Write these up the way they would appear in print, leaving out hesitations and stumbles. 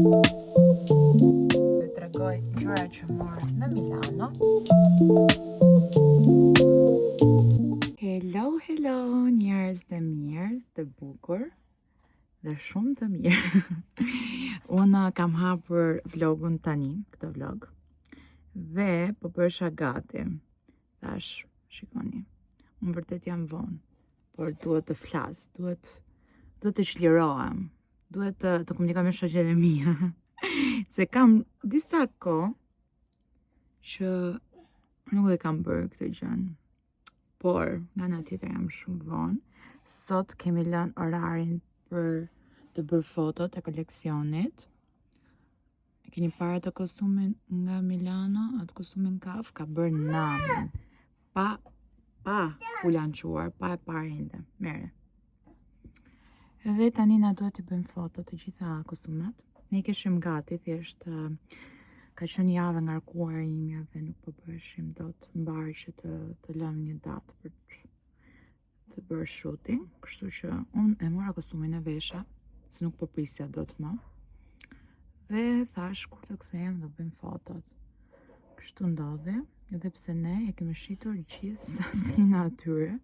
Ju tregoj gjëra që mor në Milano. Hello, njerëz të mirë, të bukur dhe shumë të mirë. Unë kam hapur vlogun tani, këtë vlog, dhe po bësha gati. Thash, shikoni, unë vërtet jam vonë, por duhet të flas, duhet të çlirohem, duhet të komunikoj me shoqet e mia. Se kam disa kohë që nuk e kam bërë këtë gjën. Por, nga ana tjetër jam shumë vonë. Sot kemi lënë orarin për të bërë fotot e koleksionit. E keni parë atë kostumin nga Milano, atë kostumin kaf, ka bërë namin. Pa u lançuar, pa e parë ende. Mere. Edhe tani na duhet të bëjmë foto të gjitha kostumet. Ne i kishim gati, thjesht ka qenë javë ngarkuar e imja dhe nuk po bëshim dot mbarë që të lëmë një datë për të bërë shooting. Kështu që unë e mora kostumin e vesha, se nuk po prisja dot më. Dhe thash kur të kthehem do bëjmë fotot. Kështu ndodhi, edhe pse ne e kemi shitur gjithë sasinë atyre.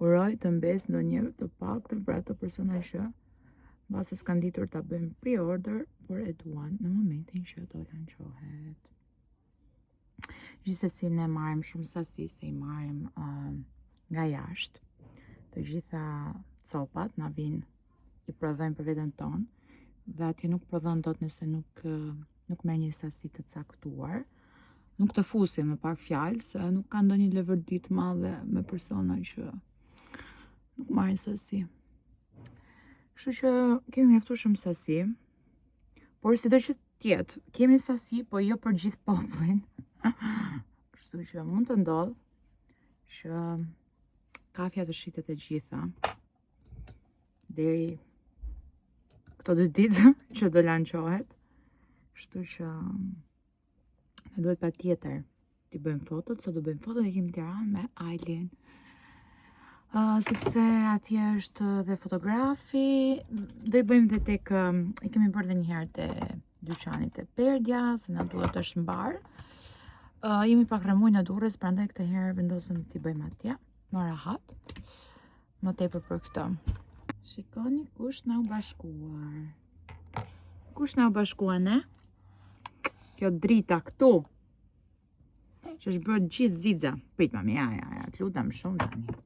Uroj të mbes ndonjë të paktën për ato persona që mbase s'kan ditur ta bëjmë pre-order, por e duan në momentin që do lançohet. Gjithsesi ne marrim shumë sasi se i marrim nga jashtë. Të gjitha copat na vinë, i prodhojmë për veten tonë, dhe atje nuk prodhon dot nëse nuk merr një sasi të caktuar. Nuk të fusim me pak fjalë, se nuk ka ndonjë levërdi të madhe me persona që nuk marrin sasi. Kështu që kemi mjaftuar shumë sasi, por sido që tjetë, kemi sasi, po jo për gjithë popullin. Kështu që mund të ndodh që kafja të shitet e gjitha deri këto 2 ditë që do lançohet. Kështu që ne duhet patjetër t'i bëjmë fotot, sot do bëjmë fotot e kemi në Tiranë me Ailin. Sepse atje është dhe fotografi, do i bëjmë dhe tek, i kemi bërë dhe njëherë te dyqanit e Perdja, se na duhet është mbar. Jemi pak rëmuj në Durrës, prandaj këtë herë vendosëm t'i bëjmë atje, më rahat, më tepër për këtë. Shikoni kush na u bashkuar. Kush na u bashkuar ne? Kjo drita këtu, që është bërë gjithë zixa. Prit mami, ja, të lutem shumë tani.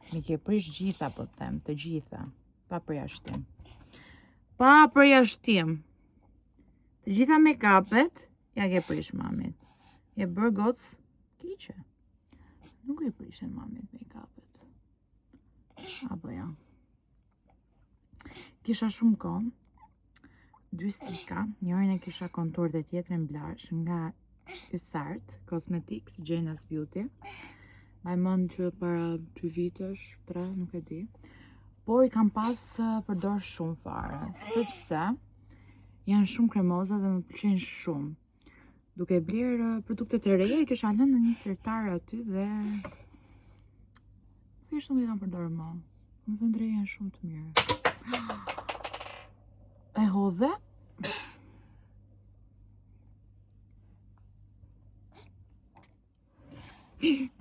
Mi ke prish gjitha, po them, të gjitha, pa përjashtim. Pa përjashtim. Të gjitha make-upet, ja ke prish mamit. Je bërë gocë kiqe. Nuk i prishen mamit make-upet. Apo ja. Kisha shumë kohë, 2 stika, njërin e kisha kontur dhe tjetrin blush nga Ysart Cosmetics, Gjenas Beauty. Ma e mend që para 2 vitesh, 3, nuk e di. Por i kam pas përdor shumë fare, sepse janë shumë kremoza dhe më pëlqejnë shumë. Duke blerë produktet e reja, i kisha lënë në një sirtar aty dhe thjesht nuk i kam përdorur më. Më thënë reja janë shumë të mirë. E hodhe.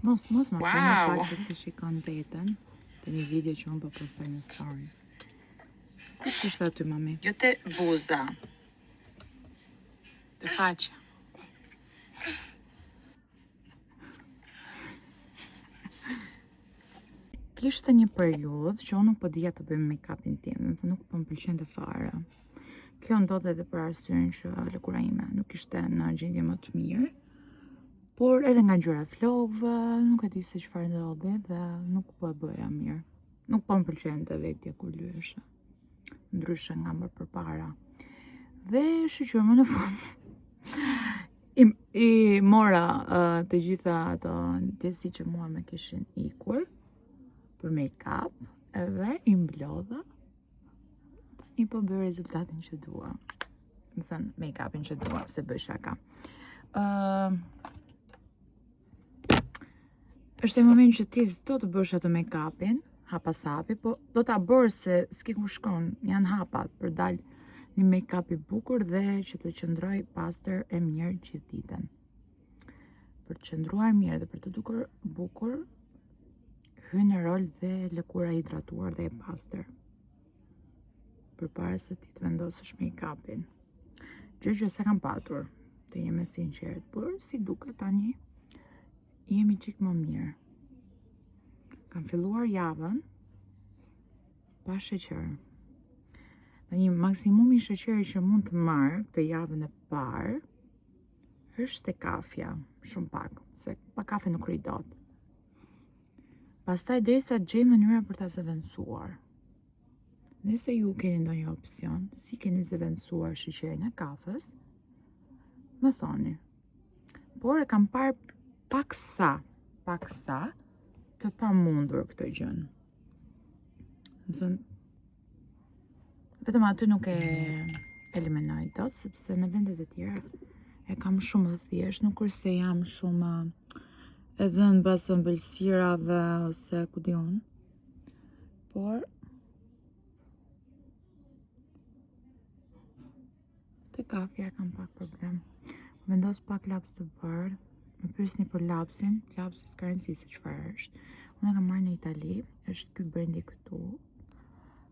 Mos ma keni pak se si shikon veten te një video që unë po postoj në story. Kush është aty, mami? Jo te buza. Te faqe. Kishte një periudhë që unë nuk po dija të bëjmë make-upin tim, dhe nuk po më pëlqente fare. Kjo ndodhe edhe për arsyen që lëkura ime nuk ishte në gjendje më të mirë. Por edhe nga ngjyra e flokëve, nuk e di se çfarë ndodhi dhe nuk po e bëja mirë. Nuk po më pëlqente vetja kur lyesha. Ndryshe nga më përpara. Dhe shqyrë në fund. I mora të gjitha ato ndjesi që mua me kishin ikur për make-up, edhe i mblodha. Tani po bëj rezultatin që dua. Më thënë make-upin që dua, se bëj shaka. Është e moment që ti s'do të bësh atë make-upin, hapa sapi, po do ta bërë se s'ke ku shkon, janë hapat për dalë një make-up i bukur dhe që të qëndroj pastër e mirë gjithë ditën. Për të qëndruar mirë dhe për të dukur bukur, hyn në rol dhe lëkura hidratuar dhe e pastër. Përpara se ti të vendosësh make-upin. Gjë që se kam patur, të jemi sinqert, por si duket tani, jemi qik më mirë. Kam filluar javën pa sheqer. Tani maksimumi sheqeri që mund të marr këtë javën e parë është te kafja, shumë pak, se pa kafe nuk rri dot. Pastaj derisa gjej mënyra për ta zëvendësuar. Nëse ju keni ndonjë opsion, si keni zëvendësuar sheqerin e kafës, më thoni. Por e kam parë paksa të pamundur këtë gjën. Më thënë, vetëm aty nuk e eliminoj dot, sepse në vendet e tjera e kam shumë të thjesht, nuk është se jam shumë e dhënë pas ëmbëlsirave ose ku di unë. Por te kafja kam pak problem. Vendos pak laps të bardh, më pyesni për lapsi s'ka rëndësi se çfarë është. Unë kam marrë në Itali, është ky brendi këtu.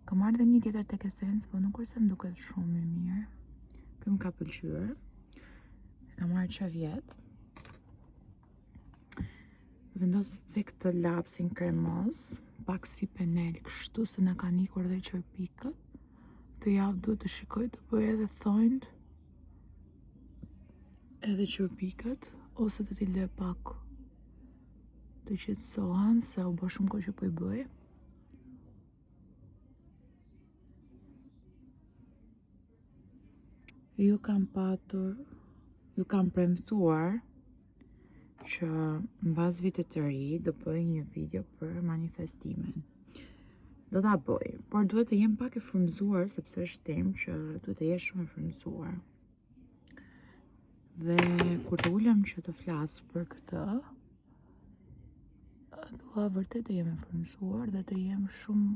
Kam marrë dhe një tjetër tek Essence, po nuk është se më duket shumë i mirë. Ky më ka pëlqyer. E kam marrë që vjet. Vendos dhe këtë lapsin kremos, pak si penel kështu se na kanë ikur dhe qërpikët. Të javë duhet të shikoj të bëj edhe thonjt, edhe qërpikët, ose të t'i lë pak të qetësohen, se u bë shumë kohë që po i bëj. Ju kam premtuar që mbas vitit të ri do bëj një video për manifestimin. Do ta bëj, por duhet të jem pak e frymëzuar sepse është temë që duhet të jesh shumë e frymëzuar. Dhe kur të ulem që të flas për këtë, dua vërtet të jem e frymëzuar dhe të jem shumë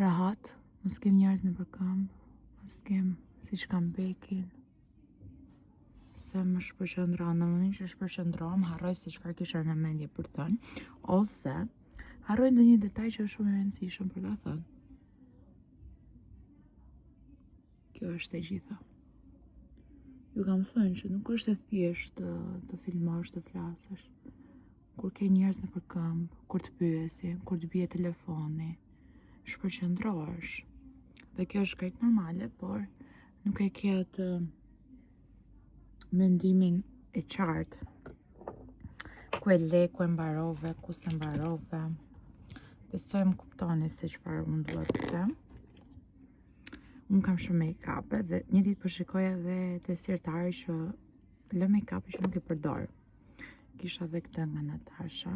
rahat, mos kem njerëz nëpër këmbë, mos kem siç kam bekin. Se më shpërqendron, në momentin që shpërqendrohem, harroj se çfarë kisha në mendje për të thënë, ose harroj ndonjë detaj që është shumë i rëndësishëm për ta thënë. Kjo është e gjitha. Ju kam thënë që nuk është e thjesht të filmosh, të flasësh. Kur ke njerëz nëpër këmbë, kur të pyesin, kur të bie telefoni, shpërqendrohesh. Dhe kjo është krejt normale, por nuk e ke atë mendimin e qartë. Ku e le, ku e mbarove, ku se mbarove. Besoj më kuptoni se çfarë unë dua të them. Unë kam shumë make-up dhe një ditë po shikoj edhe te sirtari që lë make-up që nuk e përdor. Kisha dhe këtë nga Natasha,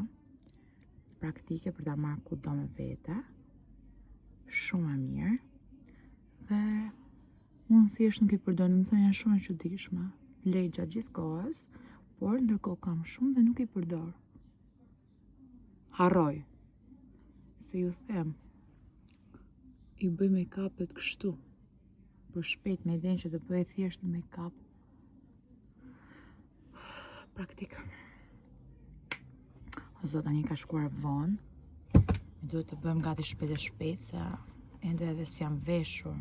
praktike për ta marrë kudo me vete. Shumë e mirë. Dhe unë thjesht nuk i përdor, më thënë janë shumë e çuditshme. Lej gjatë gjithë kohës, por ndërkohë kam shumë dhe nuk i përdor. Harroj. Se ju them, i bëj make-upet kështu, për shpejt me idenë që të bëj thjesht një make-up praktik. O zot, tani ka shkuar vonë, ne duhet të bëjmë gati shpejt e shpejt, se ende edhe si jam veshur,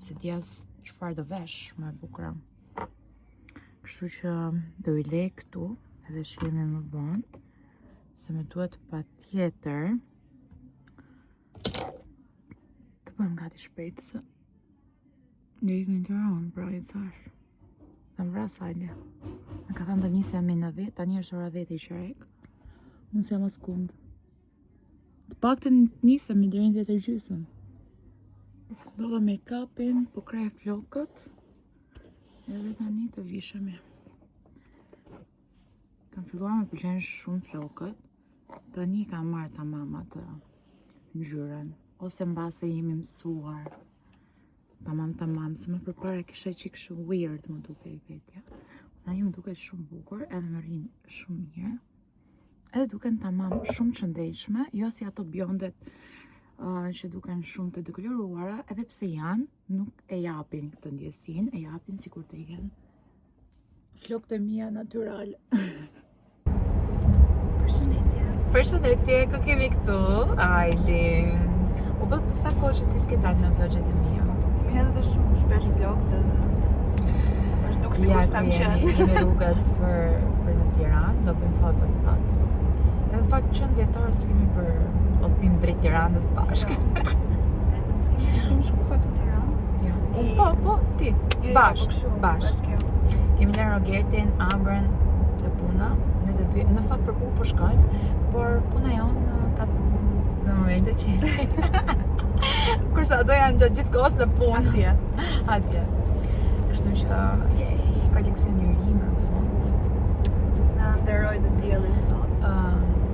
se djas çfarë do vesh më e bukura. Kështu që do i lej këtu, edhe shihemi më vonë, se më duhet patjetër të bëjmë gati shpejt, se një ikën të ronë, pra i thash. Dhe më vras Alja. Më ka thënë të nisem me 9, tani është ora 10:15. Unë se mos kund. Të paktën nisem deri në 10:30. Ndodha make-upin, po krej flokët. Edhe tani të vishemi. Kam filluar me pëlqen shumë flokët. Tani kam marrë tamam atë ngjyrën. Ose mbase jemi mësuar. Tamam, se më përpara kisha qik shumë weird më duke i vetja. Tani më duket shumë bukur, edhe më rrin shumë mirë. Edhe duken tamam shumë qëndejshme, jo si ato bjondet që duken shumë të dekoloruara, edhe pse janë, nuk e japin këtë ndjesin, e japin sikur të jenë flokët e mia natyrale. Përshëndetje, ku kemi këtu? Ailin. U bë sa kohë që ti s'ke dalë në vlogjet e mia. Mi hedhe dhe shumë shpesh vlogs edhe është duk sikur s'kam qenë. Jemi rrugës për në Tiranë, do bëjmë foto sot. Edhe në fakt qënë dhjetor s'kemi për udhëtim drejt Tiranës bashkë. Edhe s'kemi shku fakt në Tiranë. Jo. Po, ti. Bashkë. Kemi lënë Rogertin, Ambrën dhe puna. Ne të dy, në fakt për punë po shkojmë, por puna jonë ka dhe punë në momente që kurse ato janë gjatë gjithë kohës në punë. Atje. Kështu që koleksioneri në fund. Na nderoj dhe dielli sot.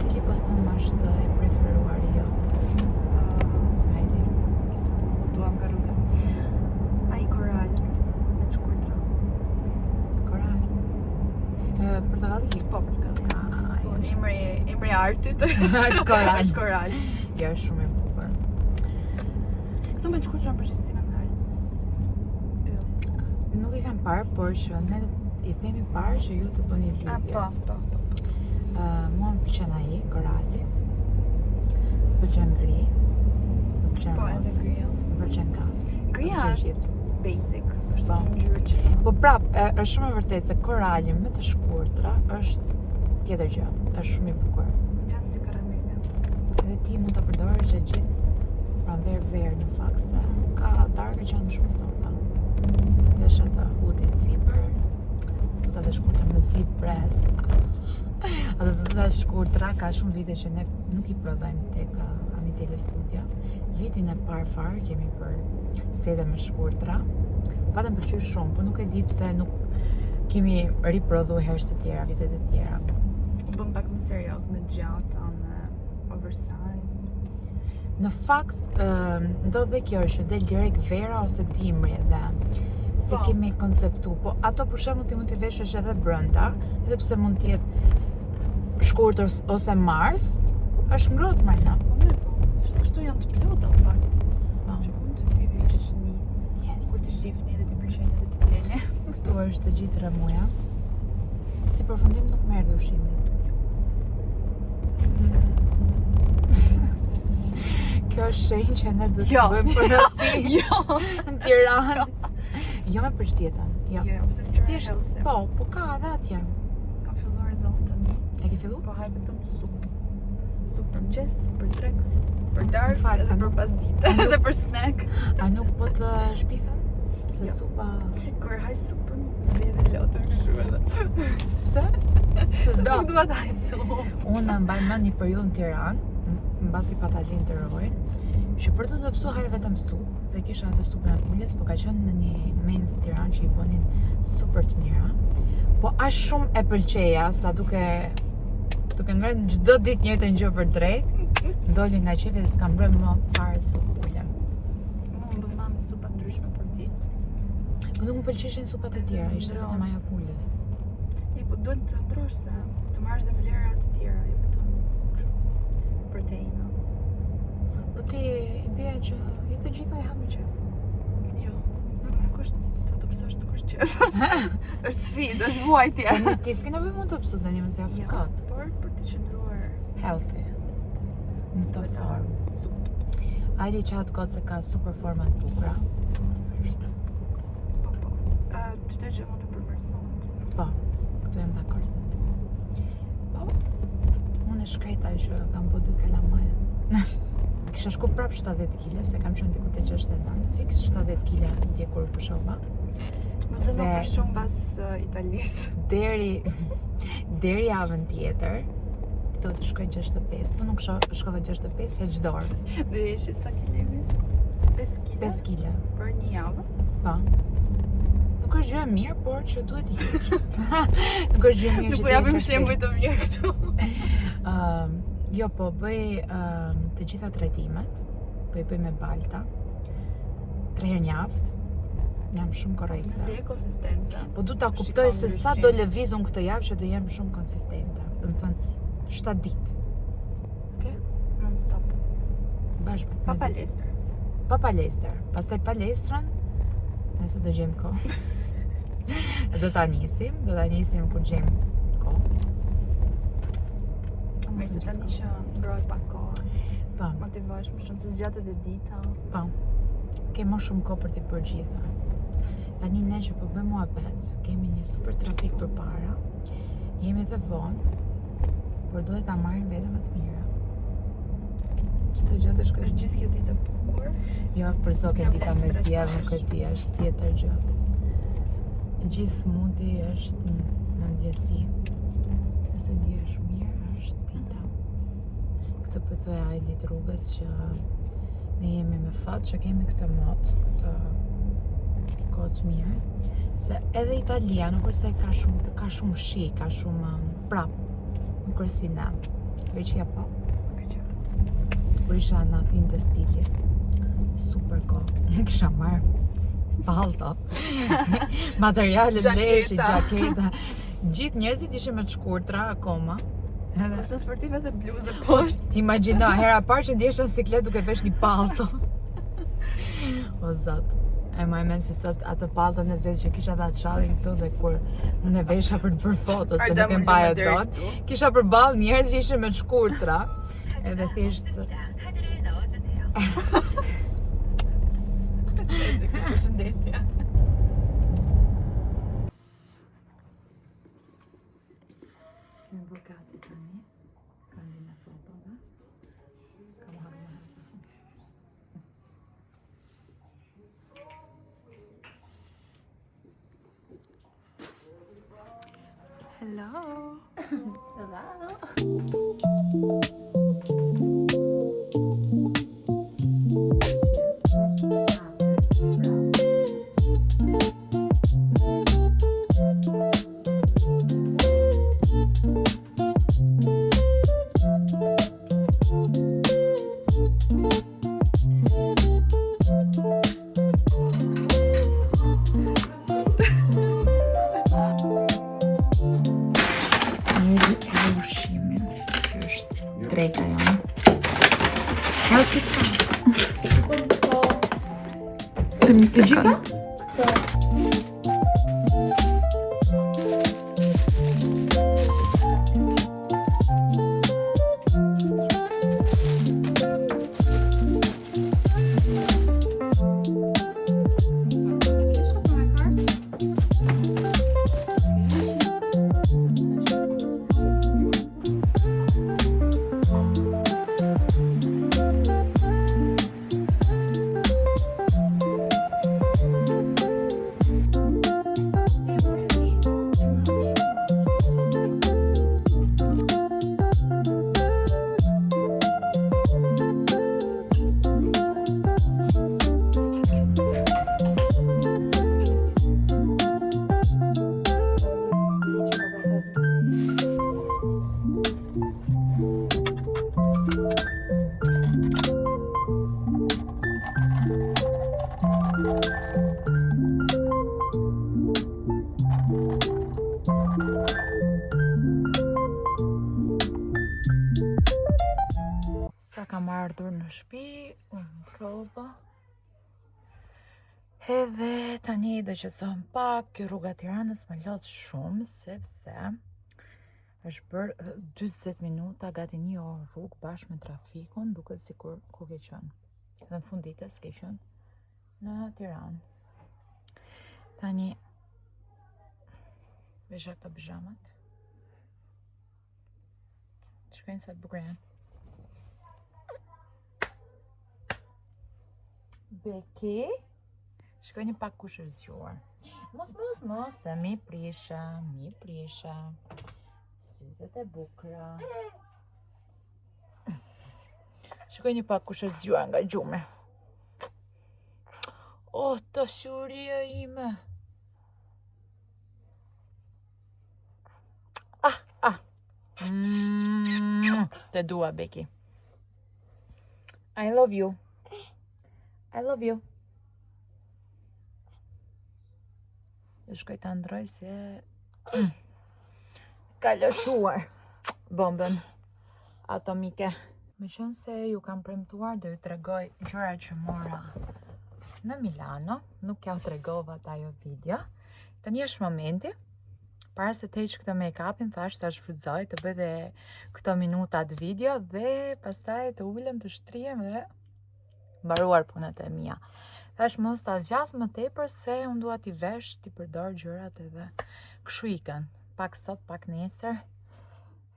Cili kostum është i preferuari jot? Hajde. Duam nga rruga. Ai koral me të shkurtra. Koral. Portokalli? Po, portokalli. Emri artit është koral. Është koral. Ja, është shumë e bukur. Këto me të shkurtra në përgjithësi kanë dalë. Nuk i kam parë, por që ne i themi parë që ju të bëni lidhje. Po. Mua më pëlqen ai, korali. Më pëlqen gri. Më pëlqen Po, roz. edhe gria. Më pëlqen kafë. Gria është basic. Është Po. një ngjyrë që Po prap, është shumë e vërtetë se korali me të shkurtra është tjetër gjë. Është shumë i bukur. janë si karamele. Edhe ti mund ta përdorësh gjatë gjithë pranverë në fakt se ka darka që janë shumë ftohta. Vesh atë hudin sipër, ata të shkurtra me zipres. Ata të shkurtra ka shumë vite që ne nuk i prodhojmë tek Amitele Studio. Vitin e parë fare kemi për sede me shkurtra. Patëm pëlqyer shumë, por nuk e di pse nuk kemi riprodhuar herë të tjera, vitet e tjera. U bëm pak më serioz me gjata, me oversize. Në fakt, ndodh dhe kjo që del direkt vera ose dimri dhe si Po. kemi konceptu, po ato për shembull ti mund t'i veshësh edhe brenda, edhe pse mund t'jetë shkurtër ose mars, është ngrohtë mrena. Kështu janë të plota në fakt. Po. Që mund të t'i vesh një. Yes. Kur t'i shifni edhe t'i pëlqejnë edhe t'i pleni. Këtu është të gjithë remuja. Si përfundim nuk merr dhe ushqimi. Kjo është shenjë që ne do të Jo. bëjmë përrasi Jo. në Tiranë. Jo me përshtyetën. Jo. Jo, më të gjëra Thjesht, healthy. po ka edhe atje. Kam filluar edhe unë tani. E ke fillu? Po haj vetëm supë. Supë për mëngjes, për drekës, për darkë, M'fal, edhe a për nuk- pasdite, edhe për snack. A nuk po të shpifen? Se Jo. supa... Kur haj supën, më vjen e lotër kështu edhe. Pse? Se s'do. Nuk dua të haj supë. Unë mbaj mend një periudhë në Tiranë, mbasi Patalin të rrojnë, që për të të pësu haj vetëm supë, dhe kisha atë supën e pulles, po ka qenë në një menz në Tiranë që i bonin super të mira. Po aq shumë e pëlqeja sa duke ngrënë çdo ditë njëjtën gjë për drek, doli nga qefi dhe s'kam ngrënë më fare supë pule. Mua më bën mami supa ndryshme për ditë. Po nuk më pëlqeshin supat e tjera, ishte vetëm ajo pulles. Po duhet të ndrosh se të marrësh dhe vlera të tjera, jo vetëm kështu proteina. Po ti i bie që jo të gjitha i ha me qef. Jo, nuk është të pësosh, nuk është qef. Është sfidë, është vuajtje. Ti s'ke nevojë mund të pësu tani më se afikat. Por për të qëndruar Healthy. Në të formë. Ajde që atë kotë se ka super forma të bukura. po. Çdo gjë mund të përmirësohet. Po, këtu jam dakord me ty. Po, unë e shkreta që kam bo 2 kalamaje. Kisha shku prap 70 kg, se kam qenë diku te 69, fiks 70 kg dje kur pushova. Mos do më Dhe- për shumë pas Italisë. Deri javën tjetër do të shkoj 65, po nuk shkova 65 heq dorë. Dhe ishi sa kilemi? 5 kg? 5 kg. Për një javë? Po. Nuk është gjë e mirë, por që duhet i heq. Nuk është gjë e mirë që Nuk ti po japim heq shembuj të mirë këtu. Jo, po bëj të gjitha trajtimet, po i bëj me balta, 3 herë në javë, jam shumë korrekte. Nëse je konsistente. Po du ta Shikon kuptoj se sa ndryshim. do lëviz unë këtë javë që do jem shumë konsistente. Do më thënë 7 ditë. Non stop. Bashkë Pa palestër. Pa palestër. Pastaj palestrën, nëse do gjejmë kohë. do ta nisim kur gjejmë kohë. Mirë se tani që ngrohet pak kohë. Po. Motivohesh më shumë se zgjatet e dita. Po. Ke më shumë kohë për t'i bërë gjitha. Tani ne që po bëjmë muhabet, kemi një super trafik përpara. Jemi dhe vonë, por duhet ta marrim vetëm më të mira. Çdo gjë të shkojë. Është gjithë kjo ditë e bukur. Jo, për sot e dita me djevë, nuk e di, është tjetër gjë. Gjithë mundi është në ndjesi. Nëse ndjesh mirë, është dita. Këtë pëthoj Ailit rrugës që ne jemi me fat që kemi këtë mod, këtë kohë të mirë. Se edhe Italia nuk është se ka shumë shi, ka shumë prap, nuk është si ne. Greqia po. Kur isha në Athinë të stilit, super kohë, kisha marrë palto, materiale leshi, gjaketa. Gjithë njerëzit ishin me të shkurtra akoma. Në sportive dhe bluzë poshtë. Imagjino, hera parë që ndjesha në siklet duke vesh një palto. O zot, e më men si sot atë palto në zezë që kisha dha qalli këtu dhe kur unë e vesha për të bërë foto, se nuk e mbaja dot, kisha përballë njerëz që ishin me të shkurtra, edhe thjesht Përshëndetje. Kemi bërë gati tani, këndin e fotove. Kam harë më herë. Hello. Drejta jonë. Ja u pika. Të mi të gjitha? Sa kam ardhur në shtëpi, unë mbrova. Edhe tani do qëson pak, kjo rruga Tiranës më lot shumë, sepse është bërë 40 minuta, gati një orë rrugë bashkë me trafikun, duket sikur ku ke qenë. Edhe në funditës ke qenë në Tiranë. Tani vesha këto pijamat. Shkojnë sa të bukur janë. Beki, shkoj një pak kush është zgjuar. Mos, se mi prisha. Syzet e bukra. Shkoj një pak kush është zgjuar nga gjumi. Oh, të shuria ime. Te dua, Beki. I love you. I love you. Dhe shkoj të ndroj se ka lëshuar bombën atomike. Me qenë se ju kam premtuar do ju tregoj gjërat që mora në Milano, nuk ja u tregova ajo video. Tani është momenti, para se të heq këtë make-upin, thash ta shfrytëzoj të bëj dhe këto minutat video dhe pastaj të ulem të shtrihem dhe mbaruar punët e mia. Thash mos ta zgjas më tepër se unë dua t'i vesh, t'i përdor gjërat edhe kështu ikën. Pak sot, pak nesër,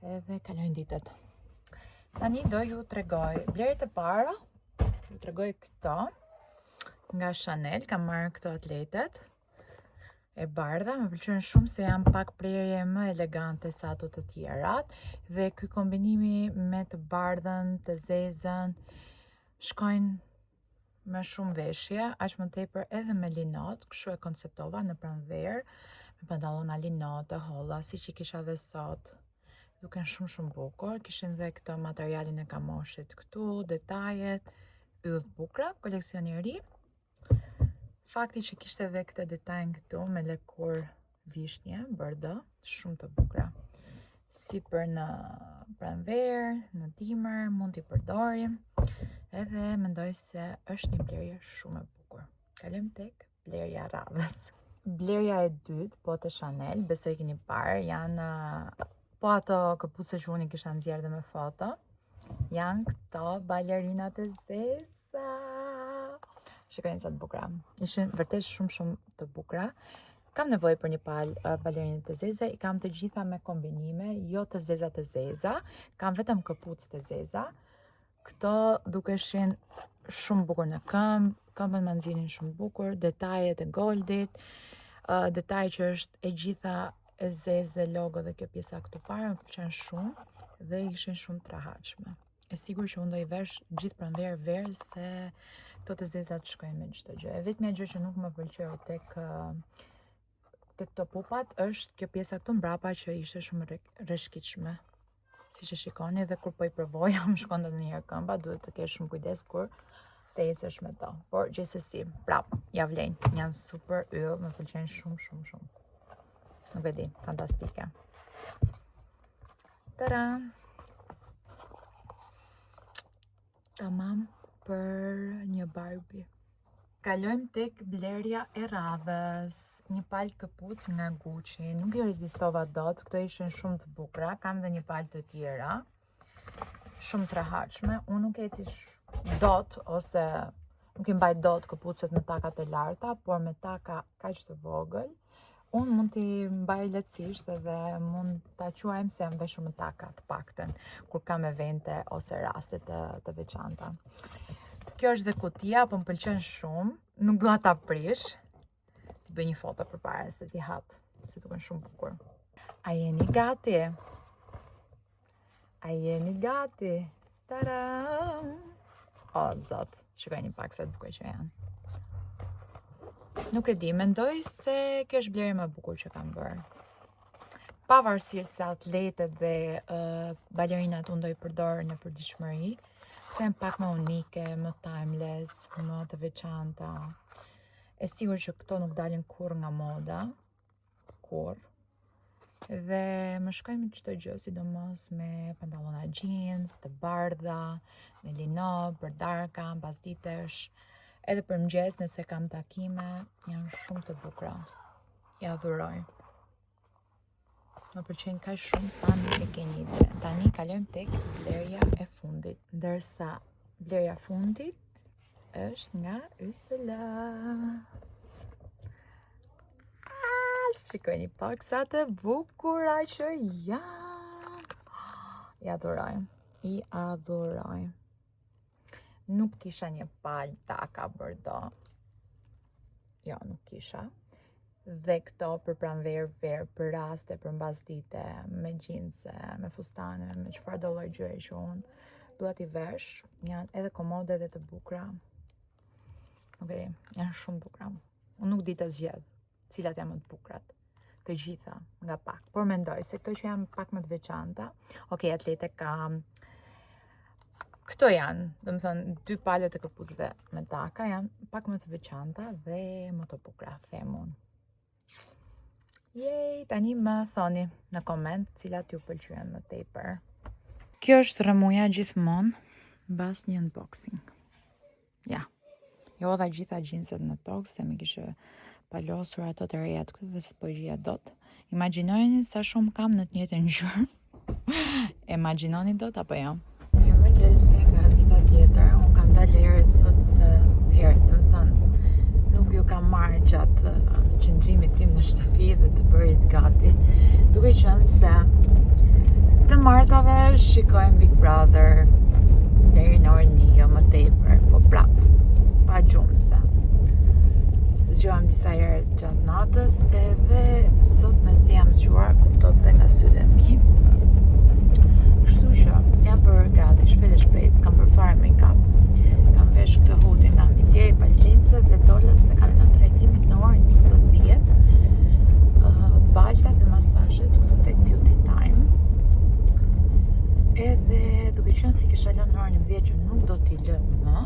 edhe kalojnë ditët. Tani do ju tregoj blerjet e para, ju tregoj këto nga Chanel, kam marrë këto atletet e bardha, më pëlqen shumë se janë pak blerje më elegante sa ato të tjerat dhe ky kombinimi me të bardhën, të zezën shkojnë me shumë veshje, aq më tepër edhe me linot, kështu e konceptova në pranverë, me pantallona linot, të holla, siç i kisha dhe sot. Duken shumë bukur, kishin dhe këto materialin e kamoshit këtu, detajet, yll bukra, koleksioni i ri. Fakti që kishte edhe këtë detajn këtu me lëkur vishnje, bardhë, shumë të bukura. Si për në pranverë, në dimër, mund t'i përdorim, edhe mendoj se është një blerje shumë e bukur. Kalojmë tek blerja radhës. Blerja e dytë, po të Chanel, besoj keni parë, janë po ato këpucë që unë i kisha nxjerrë dhe me foto, janë këto balerinat e zeza. Shikojnë sa të bukura. Ishin vërtet shumë të bukura. Kam nevojë për një palë balerinë të zeza, i kam të gjitha me kombinime, jo të zeza, kam vetëm këpucë të zeza. Këto dukeshin shumë bukur në këmbë, këmbën më nxjerrin shumë bukur, detajet e goldit, detaj që është e gjitha e zezë dhe logo dhe kjo pjesa këtu para më pëlqen shumë dhe ishin shumë të rahatshme. E sigur që unë do i vesh gjithë pranverë verë se këto të zezat shkojnë me çdo gjë. E vetmja gjë që nuk më pëlqeu tek këto pupat është kjo pjesa këtu mbrapa që ishte shumë rreshqitshme. Siç e shikoni dhe kur po i provoja më shkonte ndonjëherë këmba, duhet të kesh shumë kujdes kur të ecësh me to. Por gjithsesi, bravo, ja vlen. Janë super yll, më pëlqejnë shumë. Nuk e di, fantastike. Tada! Tamam për një Barbie. Kalojmë tek blerja e radhës. Një palë këpucë nga Gucci. Nuk i rezistova dot, këto ishin shumë të bukura. Kam dhe një palë të tjera. Shumë të rahatshme. Unë nuk eci dot, ose nuk i mbaj dot këpucët me takat e larta, por me taka kaq të vogël, unë mund t'i mbaj lehtësisht edhe mund ta quajmë se jam veshur me taka të paktën, kur kam evente ose raste të veçanta. Kjo është dhe kutia, po më pëlqen shumë, nuk dua ta prish. T'i bëj një foto përpara se t'i hap, se duken shumë bukur. A jeni gati? A jeni gati? Taram! O, zot, shikojni pak sa të bukur që janë. Nuk e di, mendoj se kjo është blerja më e bukur që kam bërë. Pavarësisht se atletet dhe balerinat unë do i përdor në përditshmëri, këto janë pak më unike, më timeless, më të veçanta. E sigur që këto nuk dalin kurrë nga moda, kurrë. Dhe më shkojnë me çdo gjë, sidomos me pantallona jeans, të bardha, me lino, për darka, mbasditesh. Edhe për mëngjes nëse kam takime, janë shumë të bukura. Ja adhuroj. Më pëlqejnë kaq shumë sa nuk e keni ide. Tani kalojmë tek blerja e fundit. Ndërsa blerja e fundit është nga YSL. Shikojni pak sa të bukura që janë. I adhuroj. Nuk kisha një palë taka bordo. Jo, nuk kisha. Dhe këto për pranverë, për raste, për mbasdite, me xhinse, me fustane, me çfarë do lloj gjëre që unë dua t'i vesh, janë edhe komode edhe të bukura. Nuk e di, janë shumë bukura. Unë nuk di të zgjedh cilat janë më të bukurat. Të gjitha, nga pak. Por mendoj se këto që janë pak më të veçanta, okay, atlete kam. Këto janë, domethënë, dy palët e këpucëve me taka janë pak më të veçanta dhe më të bukura, them unë. Jej, tani më thoni në koment cilat ju pëlqyen më tepër. Kjo është rëmuja gjithmonë Mbas një unboxing. Ja. Jo dha gjitha gjinset në tokë, se më kishe palosur ato të reja të këtë dhe s'po i gjia dot. Imagjinojeni sa shumë kam në të njëjtën ngjyrë. Imagjinoni dot apo jo? Mirëmëngjesi nga dita tjetër. Unë kam dalë herët sot se herët, do të thënë, nuk ju kam marrë gjatë qëndrimit tim në shtëpi dhe të bërit gati, duke qenë se të martave shikojmë Big Brother deri në orën 1 jo më tepër, po prap pa gjumëse. Zgjohem disa herë gjatë natës edhe sot mezi jam zgjuar, kuptot dhe nga sytë e mi. Kështu që jam bërë gati shpejt, s'kam bërë fare make-up. Kam vesh këtë hudin nga midje, palgjinse dhe dola se kam lënë trajtimit në orën 11. Balta dhe masazhet këtu tek Beauty Time. Edhe duke qenë se kisha lënë në orën 11 që nuk do t'i lë më,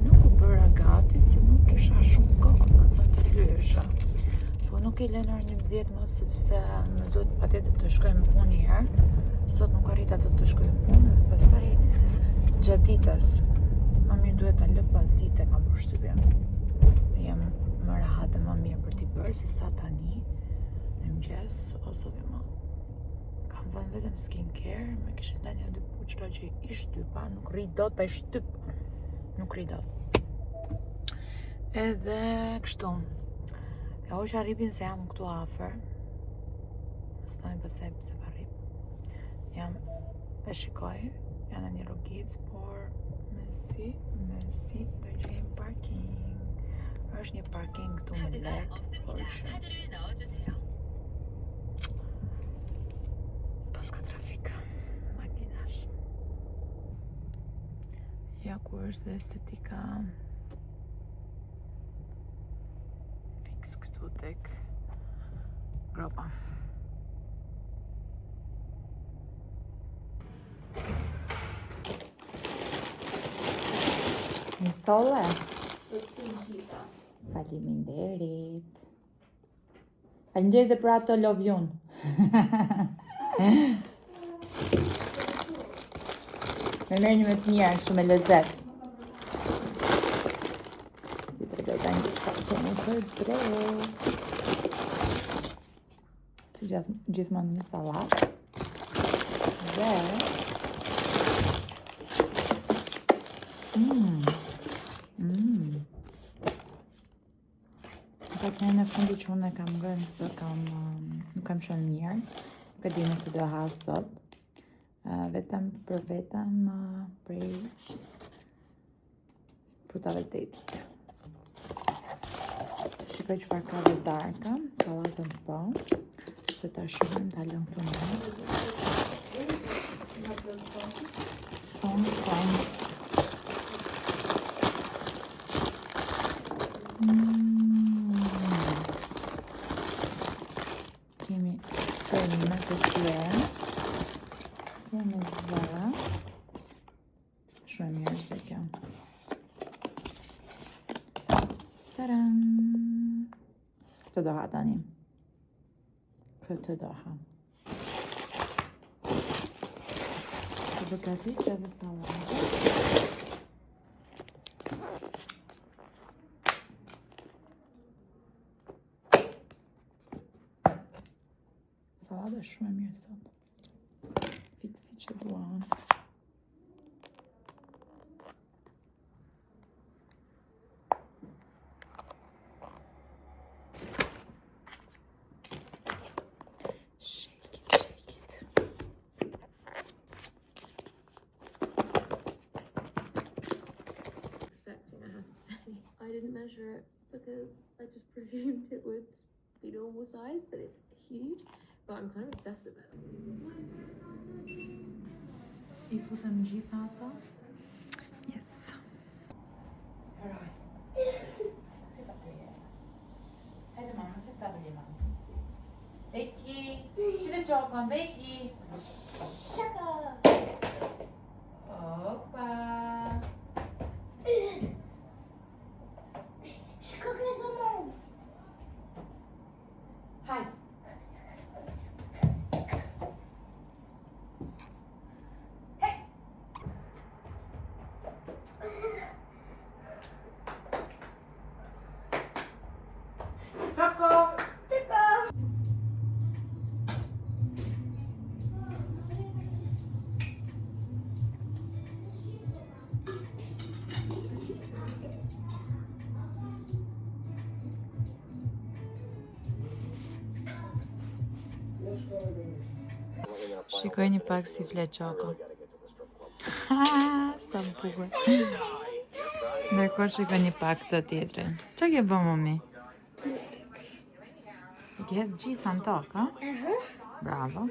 nuk u bëra gati se nuk kisha shumë kohë, në sa të lyesha. Po nuk i lënë orën 11 më sepse më duhet patjetër të shkoj në punë një herë. Sot nuk arrita të shkoj në punë dhe pastaj gjatë ditës. Më mirë duhet ta lë pas dite, kam përshtypjen. Dhe jam më rahat dhe më mirë për t'i bërë si sa tani në mëngjes ose dhe më. Kam vënë vetëm skincare, më kishe dalë një dy puçra që i shtypa, nuk rri dot pa i shtyp. Nuk rri dot. Edhe kështu. E hoqa ripin se jam këtu afër. Staj pasaj pse pa rip. Jam e shikoj, janë në një rrugicë, por mesi do gjejmë parking. Është një parking këtu me lek, por që pas ka trafik makinash. Ja ku është dhe estetika fix këtu tek gropa. Një solle? Faleminderit. Faleminderit dhe për ato love yun. Me merë një me të mirë, shumë me lezet. Të dojta një të një për drejt. Si gjithmonë një salat. Dhe Pak në fundi që unë e kam ngërën këtë nuk kam shënë mirë. Nuk e di nëse do ha sot. Vetëm për vetëm prej frutave të detit. Shikoj që ka dhe darka, salatën po. Se ta shumë të alën këtu në. Shumë shumë. Kemi kremi me të sjerë. Kemi zëra. Shumë mirë është dhe kjo. Taram! Këtë do ha tani. Këtë do ha. Këtë do gatis edhe salatë. Salata është shumë e mirë sot. Fiksi që duan. Shake it. Expecting, I have to say. I didn't measure it because I just presumed it would be normal size, but it's huge. But I'm kind of obsessed with it. I futëm gjitha ato? Yes. Heroj. Si ka të jetë? Hajde mama, si ka të jetë mama? Beki! Qile qokon, Beki! Shaka! Opa! Shaka ke zaman! Hajde! Shikojni pak si flet Qoko. Sa bukur. Ndërkohë shikojni pak të tjetrin. Ç'a ke bë mami? I ke hedhë gjitha në tokë, ha? Bravo.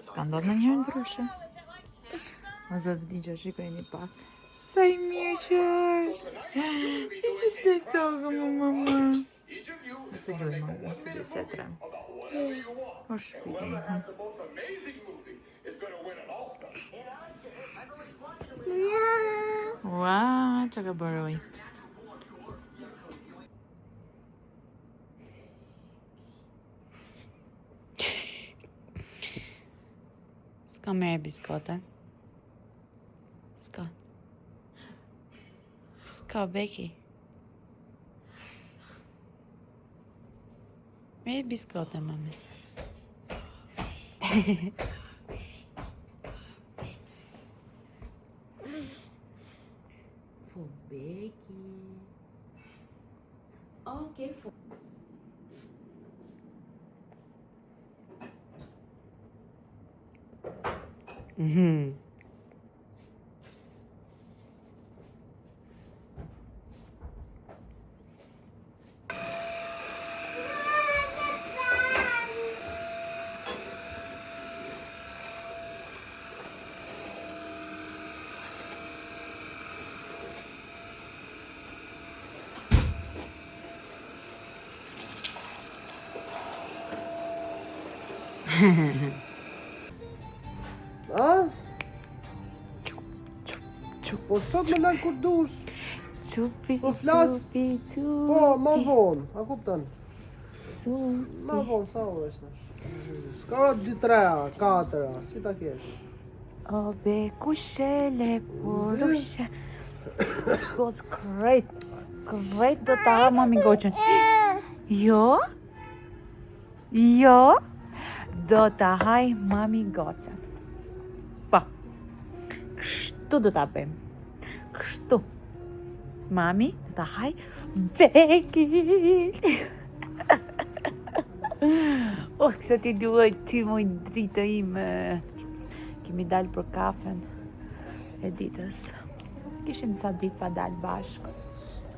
S'ka ndodhë në njërë ndryshe. O zot vdigja, shikojni pak. Sa i mirë që është. Si flet Qoko, mama. Nëse luj, mama, nëse luj se trem. O shpiti. Ua, që ka bëroj? S'ka merë biskote? S'ka. S'ka Beki. Merë biskote, mami. For Beki. Okay, for... A? Po sot me lënë kur dush. Cupi, Po flas. cupi. Po, ma vonë, a kupton? Cupi. Ma vonë, sa orë është tash? S'ka 2-3, 4, si ta kesh? O bekushele, porushe. Goes great. Great do ta ha mami goqën. Jo? Jo? Do ta haj mami goqën. Po. Kështu do ta bëjmë. Kështu. Mami do ta haj Bekin. Se ti duhet ty moj dritë ime. Kemi dalë për kafen e ditës. Kishim ca ditë pa dalë bashkë.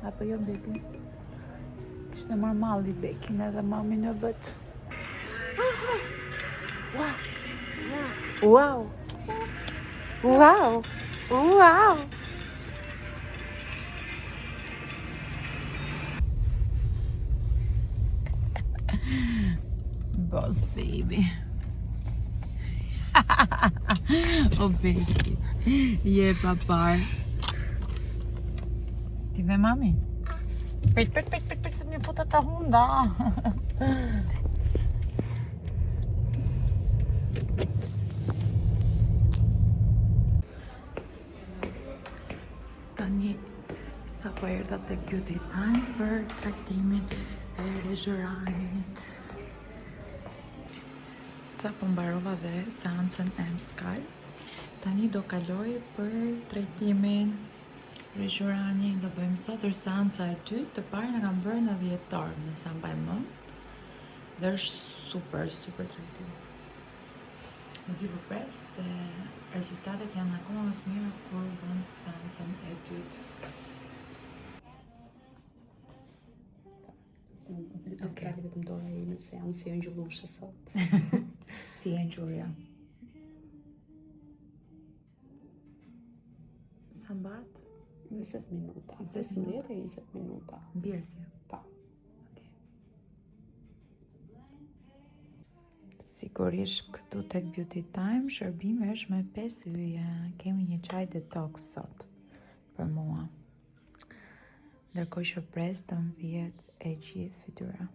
Apo jo Beki? Kishte marrë malli Bekin edhe mami në vetë. Wow! Wow! Wow! Boss baby. O Beki. Je papar. Ti ve mami? Prit, se më futa ta hunda. Tani sa po erdha tek beauty time për trajtimin e restoranit. Sa po mbarova dhe seancën e Sky. Tani do kaloj për trajtimin restorani. Do bëjmë sot seanca e dytë, të parë na kanë bërë në dhjetor, nëse mbaj mend. Dhe është super trajtim. Mos i përpres se rezultatet janë akoma më të mira kur bën seancën e dytë. Okej, vetëm doja ime se jam si ëngjëllushe sot. Si ëngjëllja. Sa mbat? 20 minuta. 20 15 e 20 minuta. Mbirësi. Po. Sigurisht këtu tek Beauty Time shërbimi është me 5 yje. Kemi një çaj detox sot për mua. Ndërkohë që pres të mvihet e gjithë fytyra.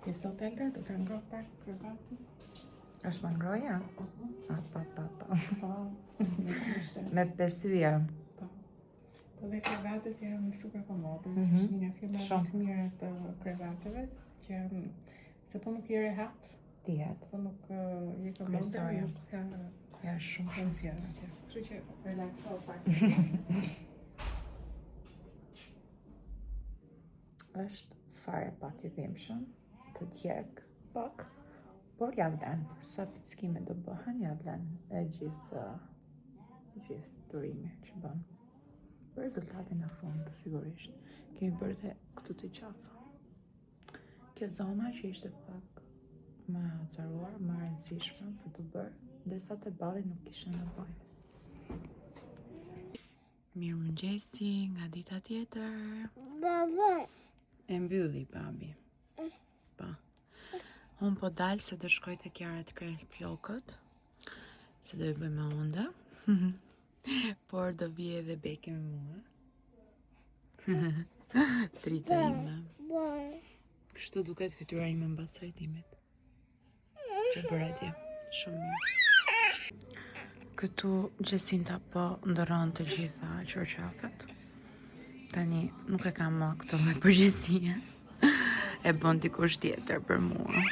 Jest hotel do të ngroh pak krevatin. Është më ngroja? Pa. Po. Me 5 yje. Po dhe krevatet janë super komode. Mhm. Është një nga firmat Shumë. të mira të krevateve që se po nuk i rehat, Dihet. po nuk je komode, Kryesorja. nuk ka Ja, shumë pensione që. Kështu që relakso pak. Është fare pak i dhimbshëm, të djeg pak, por ja vlen. Sa pickime do bëhen, ja vlen e gjithë durimi që bën. Për rezultatin në fund, sigurisht, kemi bërë dhe këtu të qafë. Kjo zona që ishte pak më acaruar, më rëndësishme për të bërë, ndërsa të balli nuk kishin nevojë. Mirëmëngjesi nga dita tjetër. E mbylli babi. Pa. Unë po dalë se do shkoj të Kiara të krejt flokët, se do i bëjmë onda. Por do vje edhe Beki me mua. Trita ime. Kështu duket fytyra ime mbas trajtimit. Që bëra atje. Shumë mirë. Këtu Gjesinta po ndëron të gjitha qorqafet. Tani nuk e kam më këto me përgjegjësie. E bën dikush tjetër për mua.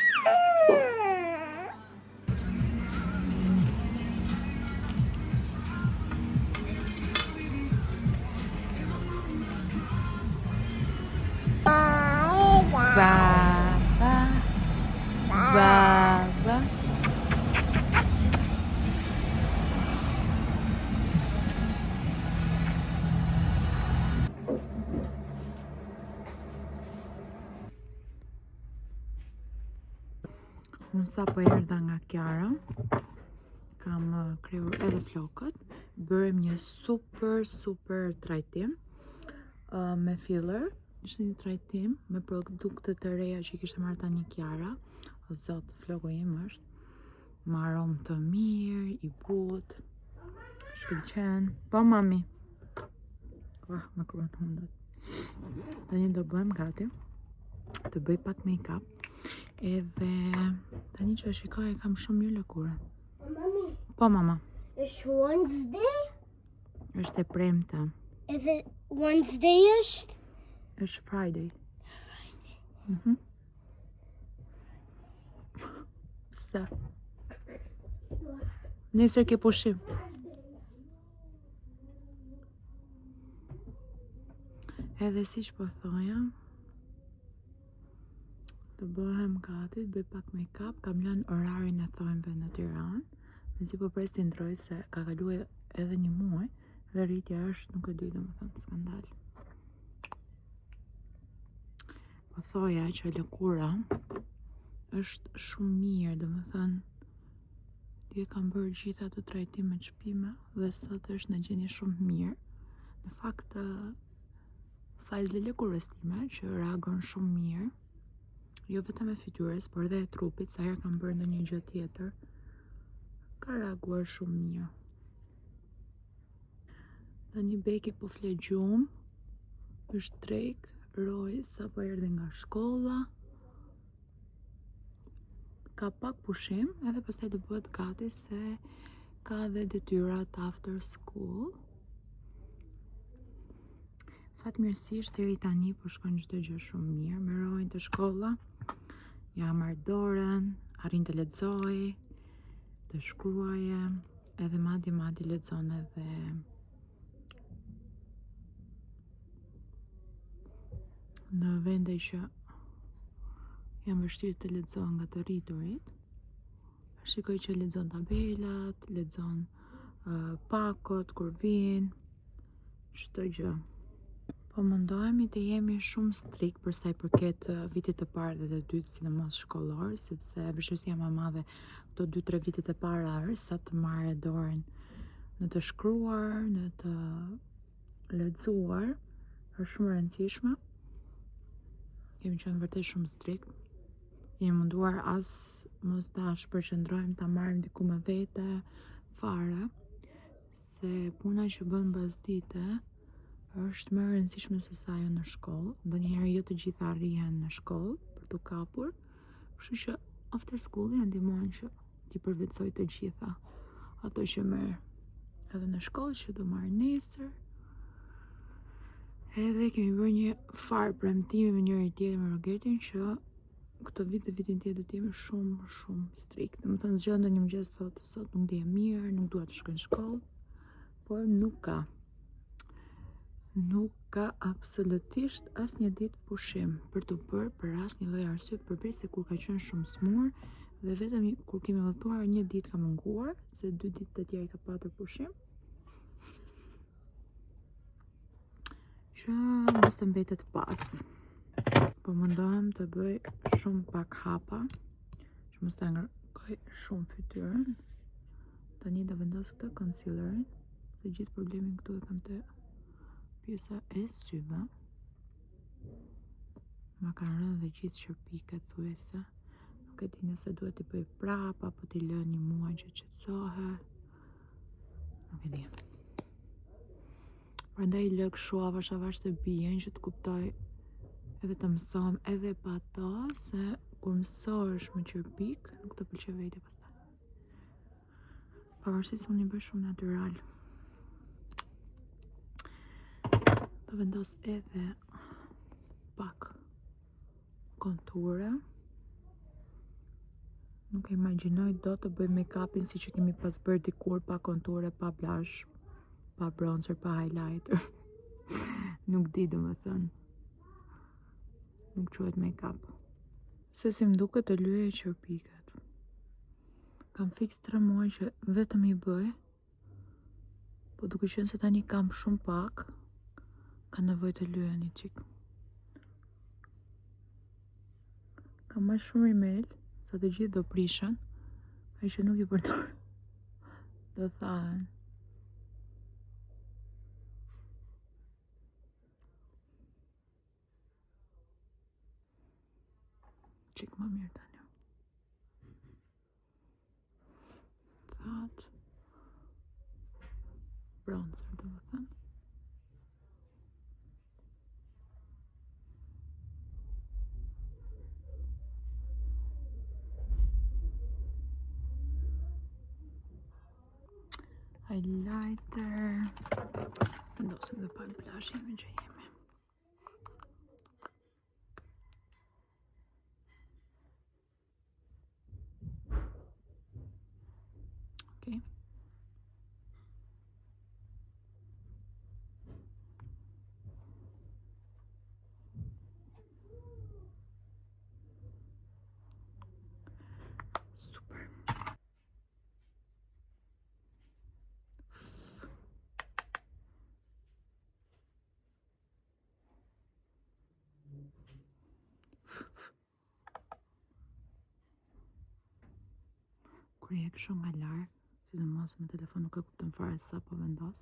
Baba. Baba. Unë sa po erdha nga Kiara, kam kryer edhe flokët, bërëm një super trajtim me filler. Ishte një trajtim me produkte të reja që kishte marrë tani Kiara. O zot, floku im është me aromë të mirë, i butë, shkëlqen. Po mami. Me kryen hundët. Tani do bëjmë gati, të bëj pak make-up. Edhe tani që shikoj e kam shumë mirë lëkurë. Mami, Po mama, është Wednesday? është e premte. Is it Wednesday-ish? Është Friday. Sa? Nesër ke pushim. Edhe siç po thoja, të bëhem gati, të bëj pak make-up, kam lënë orarin e thonjve në Tiranë, mezi po pres të ndroj se ka kaluar edhe një muaj dhe rritja është, nuk e di, domethënë skandal. Po thoja që lëkura është shumë mirë, domethënë ti e kam bërë gjitha të trajtimet shpime dhe sot është në gjendje shumë mirë. Në fakt, falë dhe lëkurës time që reagon shumë mirë, jo vetëm e fytyrës, por edhe e trupit, sa herë kam bërë ndonjë gjë tjetër, ka reaguar shumë mirë. Tani Beki po fle gjumë, është drejk, Roj sa po erdhi nga shkolla, ka pak pushim edhe pastaj do bëhet gati se ka dhe detyrat after school. Fatmirësisht deri tani po shkon çdo gjë shumë mirë me Rojin të shkolla. Ja marr dorën, arrin të lexojë, të shkruaje, edhe madje lexon edhe në vende që jam vështirë të lexoj nga të rriturit. Shikoj që lexon tabelat, lexon pakot kur vijnë, çdo gjë. Po mundohemi të jemi shumë strikt për sa i përket vitit të parë dhe të dytë, sidomos shkollor, sepse vështirësia më e madhe këto 2-3 vitet e para është sa të marrë dorën në të shkruar, në të lexuar, është shumë e rëndësishme. Kemi qenë vërtet shumë strikt. Jemi munduar as mos ta shpërqendrojmë ta marrim diku me vete fare, se puna që bën pasdite është më e rëndësishme se sa ajo në shkollë. Ndonjëherë jo të gjitha arrihen në shkollë për t'u kapur, kështu që after school janë ndihmojnë që ti përvetsoj të gjitha ato që merr edhe në shkollë që do marr nesër. Edhe kemi bërë një farë premtimi me njëri tjetër me Rogertin që këtë vit dhe vitin tjetër të jemi shumë strikt. Dhe më thënë zgjë në një mëngjes thotë sot nuk dje mirë, nuk dua të shkoj në shkollë, por nuk ka absolutisht asnjë ditë pushim për të bërë për asnjë lloj arsye përveç se kur ka qenë shumë smur dhe vetëm kur kemi votuar një ditë ka munguar, se 2 ditë të tjera ka patur pushim. Që mos të mbetet pas. Po mundohem të bëj shumë pak hapa, që mos të ngarkoj shumë fytyrën. Tani do vendos këtë concealerin, dhe gjithë problemin këtu e kam të pjesa e syve. Ma kanë rënë dhe gjithë shërpikat thuese. Nuk e di nëse duhet t'i bëj prap apo t'i lë një muaj që qetësohet. Nuk e di. Prandaj lë kështu avash të bien që të kuptoj edhe të mësojmë edhe pa to, se kur mësohesh me qërpik, nuk të pëlqej vete pastaj. Pavarësisht se unë i bëj shumë natyral. Do vendos edhe pak konture. Nuk e imagjinoj do të bëj make-upin si që kemi pas bërë dikur, pa konture, pa blush, pa bronzer, pa highlighter. Nuk di domethënë. Nuk quhet make-up. Se si më duket të lyej qërpikat. Kam fix 3 muaj që vetëm i bëj, po duke qenë se tani kam shumë pak, ka nevojë të lyej një qik. Kam marrë shumë rimel, sa të gjithë do prishen, ai që nuk i përdor do thahen. Qik më mirë tani. That. Bronzer do më thënë. Highlighter. Vendosim dhe pak blush jemi që jemi. Okay. Super. Kur je kështu nga larg, sidomos me telefon nuk e kupton fare sa po vendos.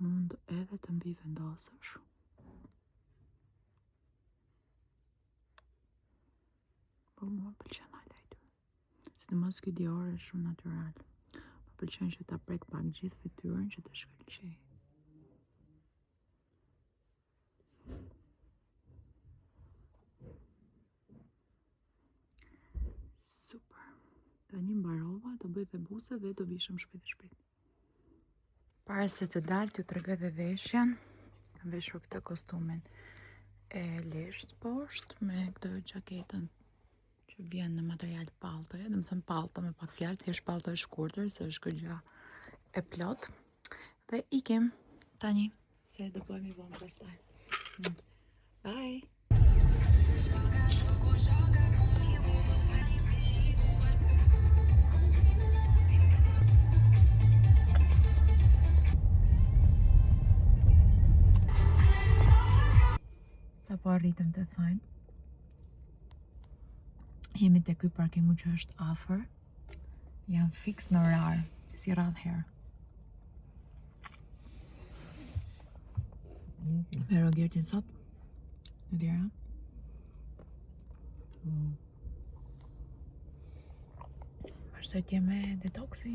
Mund edhe të mbi vendosësh. Po mua pëlqen highlighter. Sidomos ky Dior është shumë natyral. Më pëlqen që ta prek pak gjithë fytyrën që të shkëlqej. Tani mbarova, të bëj dhe buse dhe do vishëm shpejt. Para se të dalë, t'ju tregoj dhe veshjen. Kam veshur këtë kostumin e lesht poshtë me këtë gjaketën që vjen në material paltoje, do të thënë palto me pak fjalë, thjesht palto e shkurtër, se është goxha e plot. Dhe ikim tani, se do bëhemi vonë pastaj. Bye. Sa po arritëm të thajnë. Jemi të ky parkingu që është afër. Jam fix në orar, si radh herë. Me Rogertin sot? Në dira? Vazhdoj t'je me detoksi.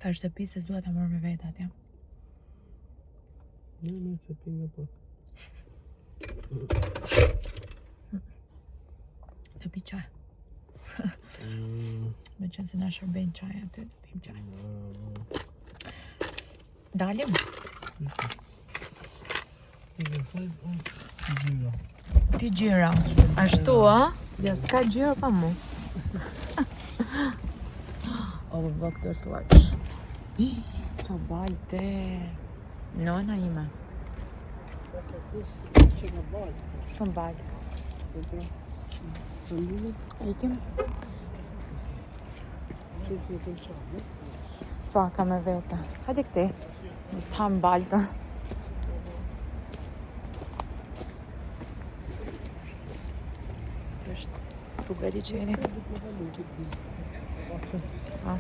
Tha shtëpi se s'dua ta marr me vete atje. Në, se pi nga pak. Të pi qaj. Me qenë se na shërbejnë qaj aty, të pim qaj. Dalim? Gjyra. Ti gjyra. Ashtu, a? Ja, s'ka gjyra pa mu. O, bë këtë është laqë. Qa balte. Nona ime. Shumë balte. Ikim? Po, ka me vete. Hajde këti. Në s'tam baltë. Është rruga liçenit. Po.